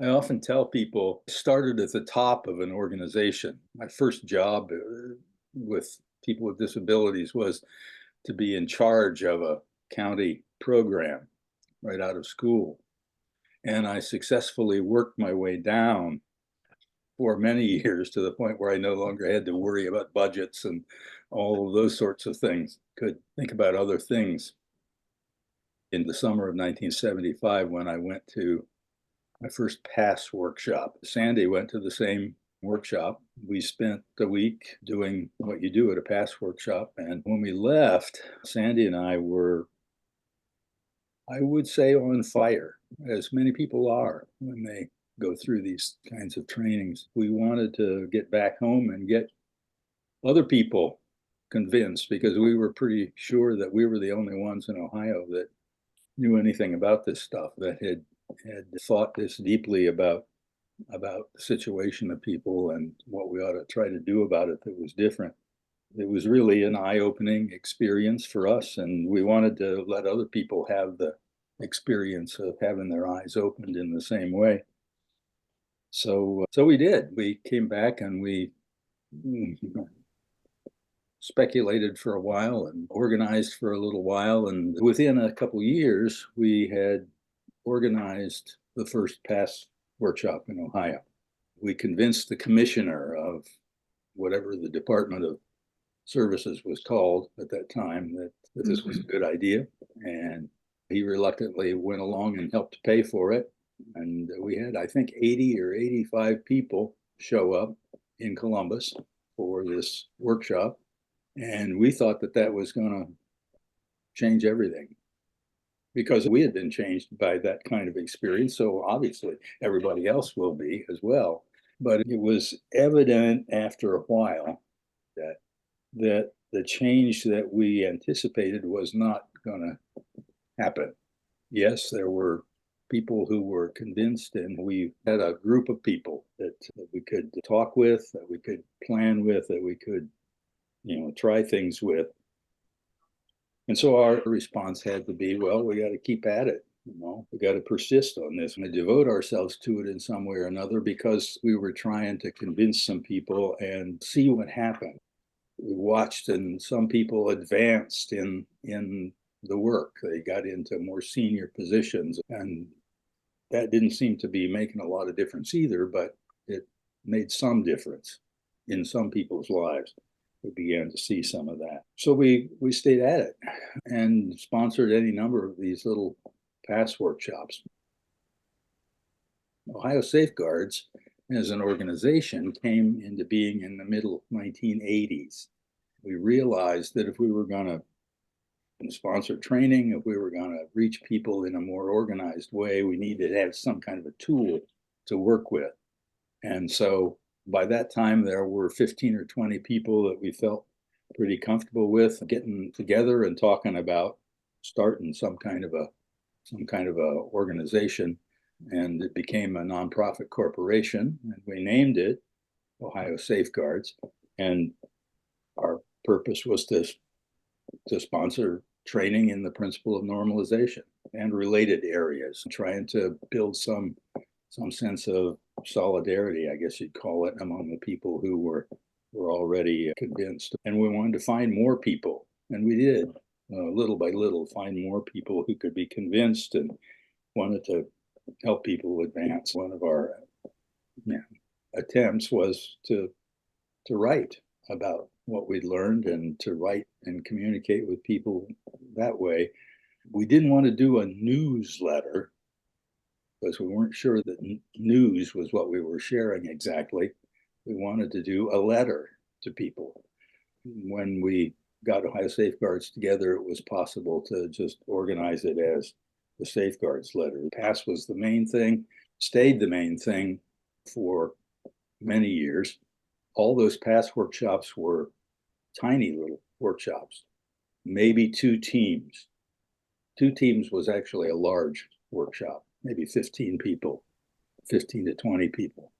I often tell people I started at the top of an organization. My first job with people with disabilities was to be in charge of a county program right out of school. And I successfully worked my way down for many years to the point where I no longer had to worry about budgets and all of those sorts of things, could think about other things. In the summer of 1975, when I went to my first PASS workshop. Sandy went to the same workshop. We spent the week doing what you do at a PASS workshop. And when we left, Sandy and I were, I would say, on fire, as many people are when they go through these kinds of trainings. We wanted to get back home and get other people convinced because we were pretty sure that we were the only ones in Ohio that knew anything about this stuff, that had thought this deeply about the situation of people and what we ought to try to do about it that was different. It was really an eye-opening experience for us, and we wanted to let other people have the experience of having their eyes opened in the same way. So we did. We came back and we speculated for a while and organized for a little while, and within a couple of years, we had organized the first PASS workshop in Ohio. We convinced the commissioner of whatever the Department of Services was called at that time that this was a good idea. And he reluctantly went along and helped pay for it. And we had, I think, 80 or 85 people show up in Columbus for this workshop. And we thought that that was going to change everything because we had been changed by that kind of experience. So obviously everybody else will be as well. But it was evident after a while that the change that we anticipated was not going to happen. Yes, there were people who were convinced, and we had a group of people that we could talk with, that we could plan with, that we could, try things with. And so our response had to be, well, we got to keep at it. We got to persist on this and devote ourselves to it in some way or another because we were trying to convince some people and see what happened. We watched, and some people advanced in the work. They got into more senior positions, and that didn't seem to be making a lot of difference either, but it made some difference in some people's lives. We began to see some of that. So we stayed at it and sponsored any number of these little PASS workshops. Ohio Safeguards as an organization came into being in the middle 1980s. We realized that if we were going to sponsor training, if we were going to reach people in a more organized way, we needed to have some kind of a tool to work with. And so by that time, there were 15 or 20 people that we felt pretty comfortable with getting together and talking about starting some kind of a organization. And it became a nonprofit corporation, and we named it Ohio Safeguards. And our purpose was to sponsor training in the principle of normalization and related areas, trying to build some sense of solidarity, I guess you'd call it, among the people who were already convinced. And we wanted to find more people, and we did, little by little, find more people who could be convinced and wanted to help people advance. One of our attempts was to write about what we'd learned and to write and communicate with people that way. We didn't want to do a newsletter because we weren't sure that news was what we were sharing exactly. We wanted to do a letter to people. When we got Ohio Safeguards together, it was possible to just organize it as the Safeguards letter. PASS was the main thing, stayed the main thing for many years. All those PASS workshops were tiny little workshops, maybe two teams. Two teams was actually a large workshop, maybe 15 people, 15 to 20 people.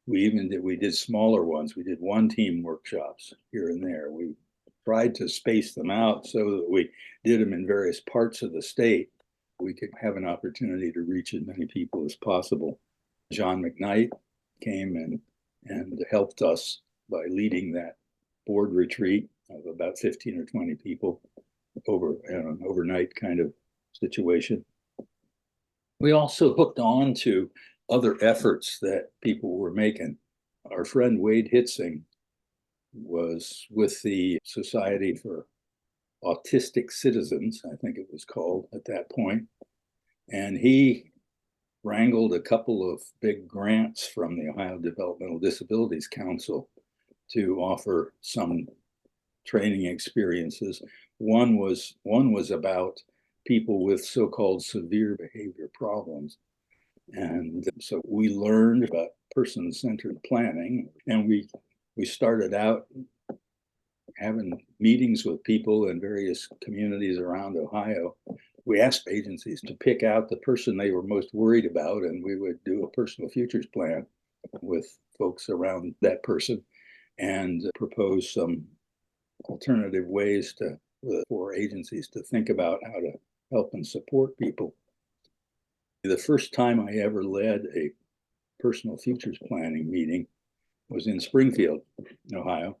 We did smaller ones. We did one team workshops here and there. We tried to space them out so that we did them in various parts of the state. We could have an opportunity to reach as many people as possible. John McKnight came and helped us by leading that board retreat of about 15 or 20 people over an overnight kind of situation. We also hooked on to other efforts that people were making. Our friend Wade Hitzing was with the Society for Autistic Citizens, I think it was called at that point, and he wrangled a couple of big grants from the Ohio Developmental Disabilities Council to offer some training experiences. One was about people with so-called severe behavior problems. And so we learned about person-centered planning, and we started out having meetings with people in various communities around Ohio. We asked agencies to pick out the person they were most worried about, and we would do a personal futures plan with folks around that person and propose some alternative ways for agencies to think about how to help and support people. The first time I ever led a personal futures planning meeting was in Springfield, Ohio.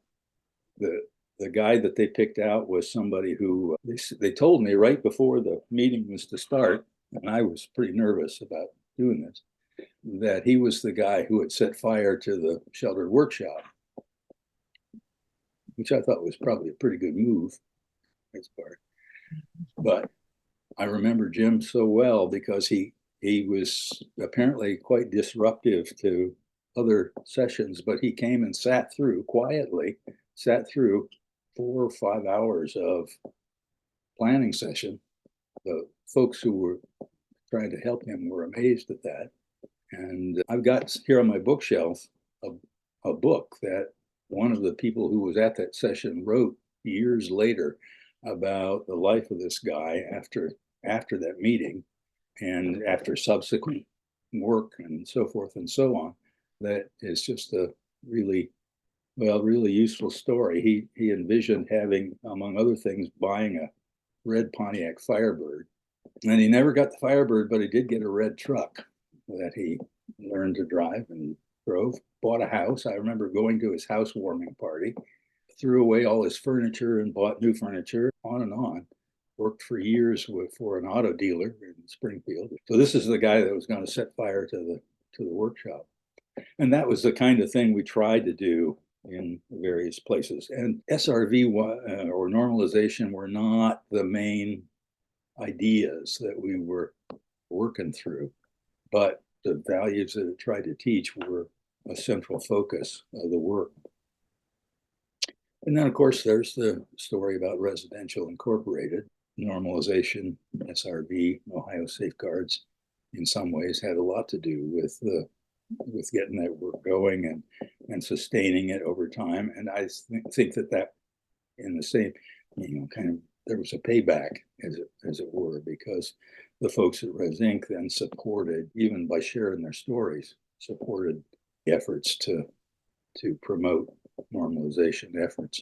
The guy that they picked out was somebody who they told me right before the meeting was to start, and I was pretty nervous about doing this, that he was the guy who had set fire to the sheltered workshop, which I thought was probably a pretty good move on his part. But I remember Jim so well because he was apparently quite disruptive to other sessions, but he came and sat through 4 or 5 hours of planning session. The folks who were trying to help him were amazed at that. And I've got here on my bookshelf a book that one of the people who was at that session wrote years later about the life of this guy after that meeting and after subsequent work and so forth and so on. That is just a really useful story. He envisioned having, among other things, buying a red Pontiac Firebird. And he never got the Firebird, but he did get a red truck that he learned to drive and drove. Bought a house. I remember going to his housewarming party, threw away all his furniture and bought new furniture, on and on. Worked for years for an auto dealer in Springfield. So this is the guy that was going to set fire to the workshop. And that was the kind of thing we tried to do in various places. And SRV or normalization were not the main ideas that we were working through, but the values that it tried to teach were a central focus of the work. And then, of course, there's the story about Residential Incorporated. Normalization, SRV, Ohio Safeguards, in some ways had a lot to do with getting that work going and sustaining it over time. And I think that in the same, kind of, there was a payback, as it were, because the folks at Res Inc. then supported, even by sharing their stories, supported efforts to promote normalization efforts.